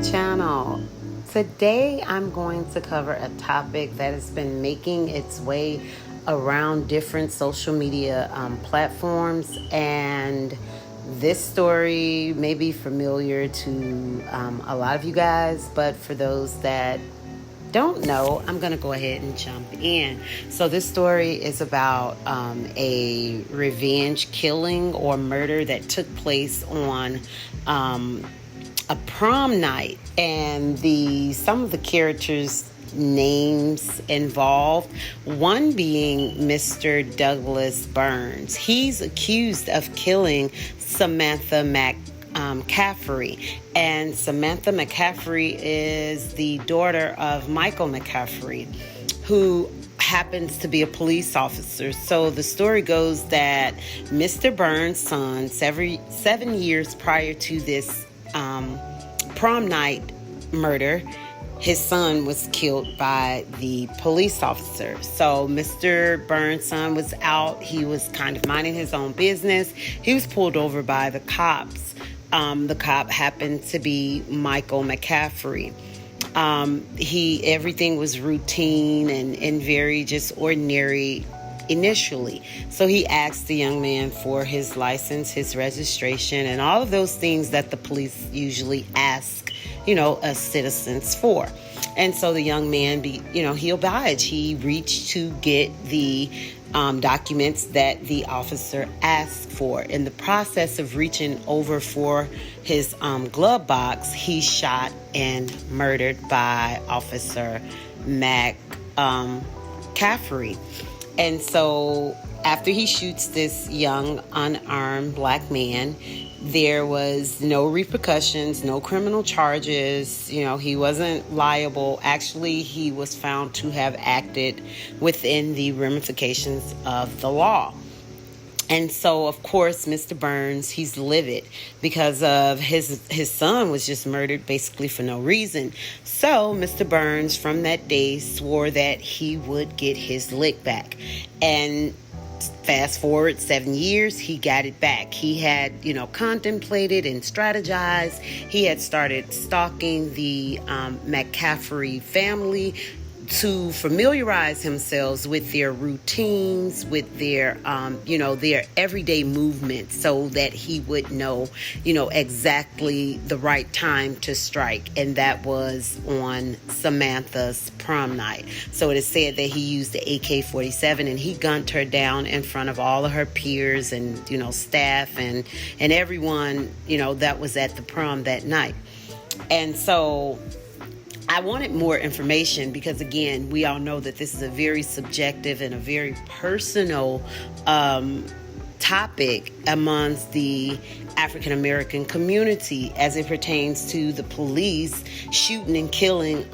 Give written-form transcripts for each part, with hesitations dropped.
channel. Today I'm going to cover a topic that has been making its way around different social media platforms, and this story may be familiar to a lot of you guys, but for those that don't know, I'm going to go ahead and jump in. So this story is about a revenge killing or murder that took place on a prom night, and some of the characters' names involved, one being Mr. Douglas Burns. He's accused of killing Samantha McCaffrey, and Samantha McCaffrey is the daughter of Michael McCaffrey, who happens to be a police officer. So the story goes that Mr. Burns' son, 7 years prior to this prom night murder, his son was killed by the police officer. So Mr. Burns' son was out. He was kind of minding his own business. He was pulled over by the cops. The cop happened to be Michael McCaffrey. Everything was routine and very just ordinary initially. So he asked the young man for his license, his registration, and all of those things that the police usually ask, us citizens for. And so the young man, he obliged. He reached to get the documents that the officer asked for. In the process of reaching over for his glove box, he's shot and murdered by Officer McCaffrey. And so after he shoots this young, unarmed black man, there was no repercussions, no criminal charges. He wasn't liable. Actually, he was found to have acted within the ramifications of the law. And so, of course, Mr. Burns, he's livid because of his son was just murdered basically for no reason. So Mr. Burns, from that day, swore that he would get his lick back. And fast forward 7 years, he got it back. He had, contemplated and strategized. He had started stalking the McCaffrey family to familiarize himself with their routines, with their everyday movements, so that he would know, exactly the right time to strike. And that was on Samantha's prom night. So it is said that he used the AK-47 and he gunned her down in front of all of her peers and, staff and everyone, that was at the prom that night. And so I wanted more information because, again, we all know that this is a very subjective and a very personal topic amongst the African American community as it pertains to the police shooting and killing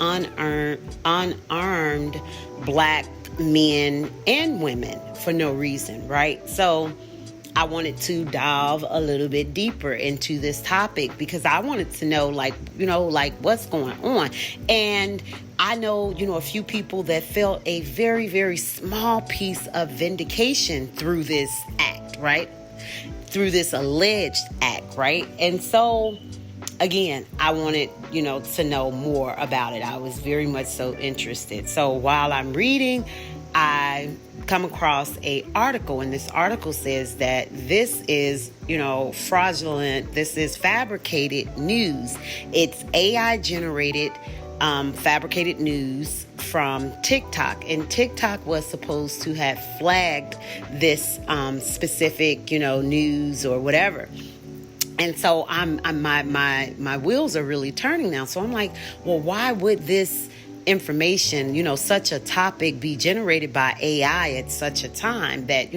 unarmed black men and women for no reason, right? So I wanted to dive a little bit deeper into this topic because I wanted to know, what's going on. And I know, a few people that felt a very, very small piece of vindication through this act, right? Through this alleged act, right? And so, again, I wanted, to know more about it. I was very much so interested. So while I'm reading, I come across a article, and this article says that this is, fraudulent. This is fabricated news. It's AI generated, fabricated news from TikTok, and TikTok was supposed to have flagged this specific, news or whatever. And so my wheels are really turning now. So I'm like, well, why would this information, such a topic be generated by AI at such a time that,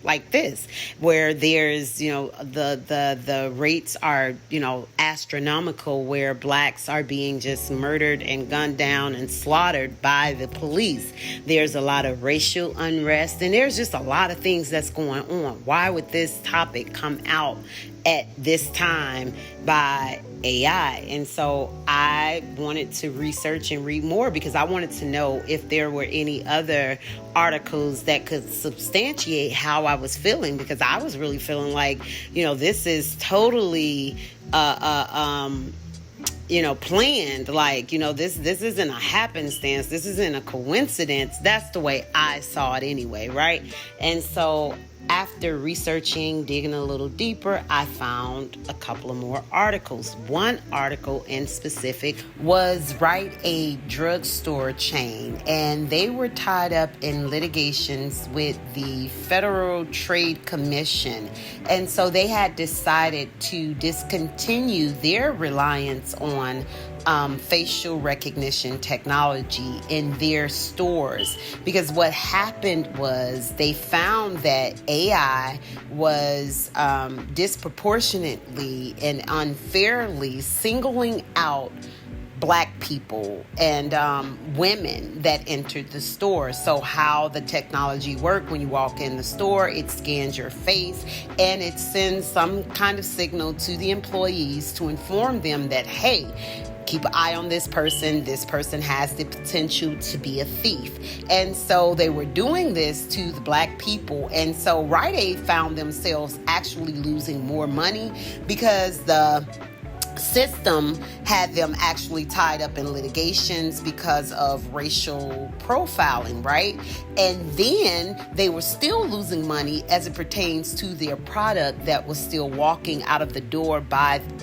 like this, where there's, the rates are, astronomical, where blacks are being just murdered and gunned down and slaughtered by the police. There's a lot of racial unrest, and there's just a lot of things that's going on. Why would this topic come out at this time by AI? And so I wanted to research and read more because I wanted to know if there were any other articles that could substantiate how I was feeling, because I was really feeling like, this is totally planned. Like, this isn't a happenstance. This isn't a coincidence. That's the way I saw it anyway, right? And so after researching, digging a little deeper, I found a couple of more articles. One article in specific was Rite Aid drugstore chain, and they were tied up in litigations with the Federal Trade Commission. And so they had decided to discontinue their reliance on facial recognition technology in their stores, because what happened was they found that AI was disproportionately and unfairly singling out Black people and women that entered the store. So how the technology worked: when you walk in the store, it scans your face and it sends some kind of signal to the employees to inform them that, hey, keep an eye on this person. This person has the potential to be a thief. And so they were doing this to the Black people. And so Rite Aid found themselves actually losing more money because the system had them actually tied up in litigations because of racial profiling, right? And then they were still losing money as it pertains to their product that was still walking out of the door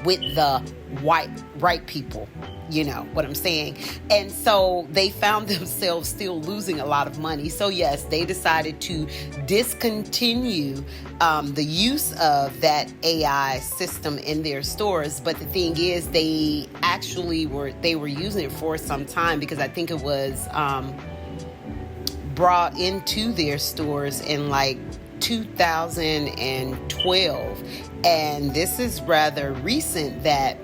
with the white people. You know what I'm saying? And so they found themselves still losing a lot of money. So yes, they decided to discontinue the use of that AI system in their stores. But the thing is, they actually were using it for some time, because I think it was brought into their stores in like 2012. And this is rather recent that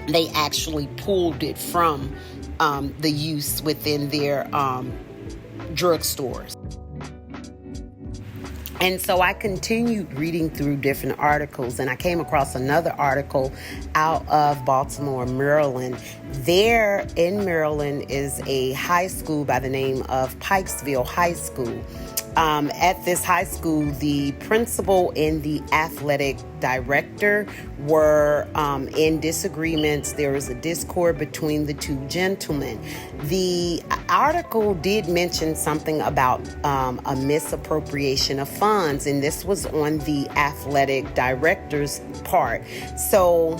they actually pulled it from the use within their drugstores. And so I continued reading through different articles, and I came across another article out of Baltimore, Maryland. There in Maryland is a high school by the name of Pikesville High School. At this high school, the principal and the athletic director were in disagreements. There was a discord between the two gentlemen. The article did mention something about a misappropriation of funds, and this was on the athletic director's part. So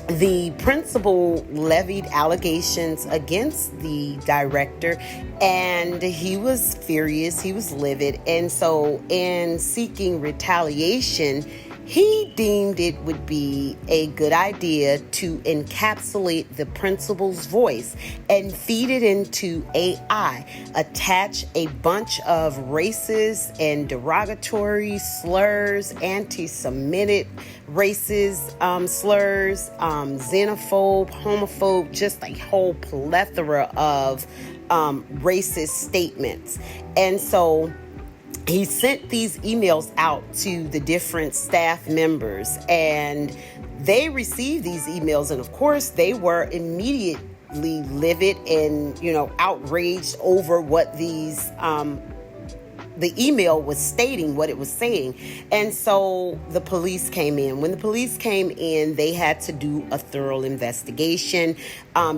the principal levied allegations against the director, and he was furious, he was livid. And so in seeking retaliation, he deemed it would be a good idea to encapsulate the principal's voice and feed it into AI, attach a bunch of racist and derogatory slurs, anti-Semitic racist slurs, xenophobe, homophobe, just a whole plethora of racist statements. And so he sent these emails out to the different staff members, and they received these emails, and of course they were immediately livid and outraged over what these the email was stating, what it was saying. And so the police came in. When the police came in, they had to do a thorough investigation.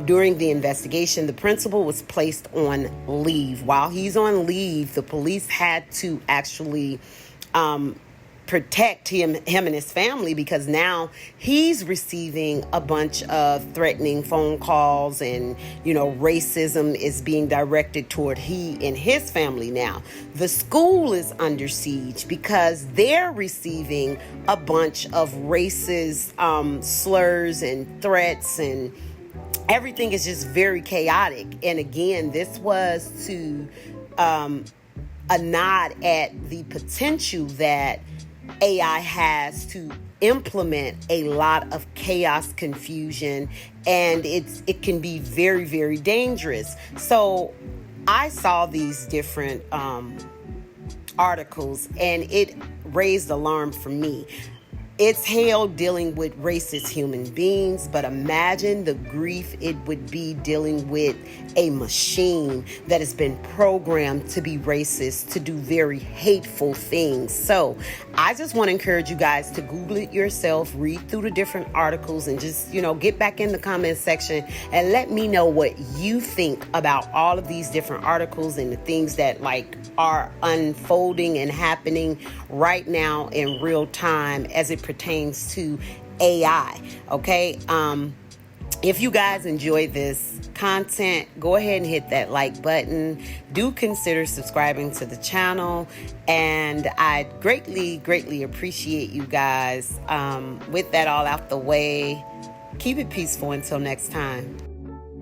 During the investigation, the principal was placed on leave. While he's on leave, the police had to actually protect him and his family, because now he's receiving a bunch of threatening phone calls, and racism is being directed toward he and his family. Now the school is under siege because they're receiving a bunch of racist slurs and threats, and everything is just very chaotic. And again, this was to a nod at the potential that AI has to implement a lot of chaos, confusion, and it can be very, very dangerous. So I saw these different articles, and it raised alarm for me. It's hell dealing with racist human beings, but imagine the grief it would be dealing with a machine that has been programmed to be racist, to do very hateful things. So I just want to encourage you guys to Google it yourself, read through the different articles, and just, get back in the comment section and let me know what you think about all of these different articles and the things that are unfolding and happening right now in real time as it pertains to AI. Okay. If you guys enjoy this content, go ahead and hit that like button. Do consider subscribing to the channel, and I greatly appreciate you guys. With that all out the way, keep it peaceful until next time.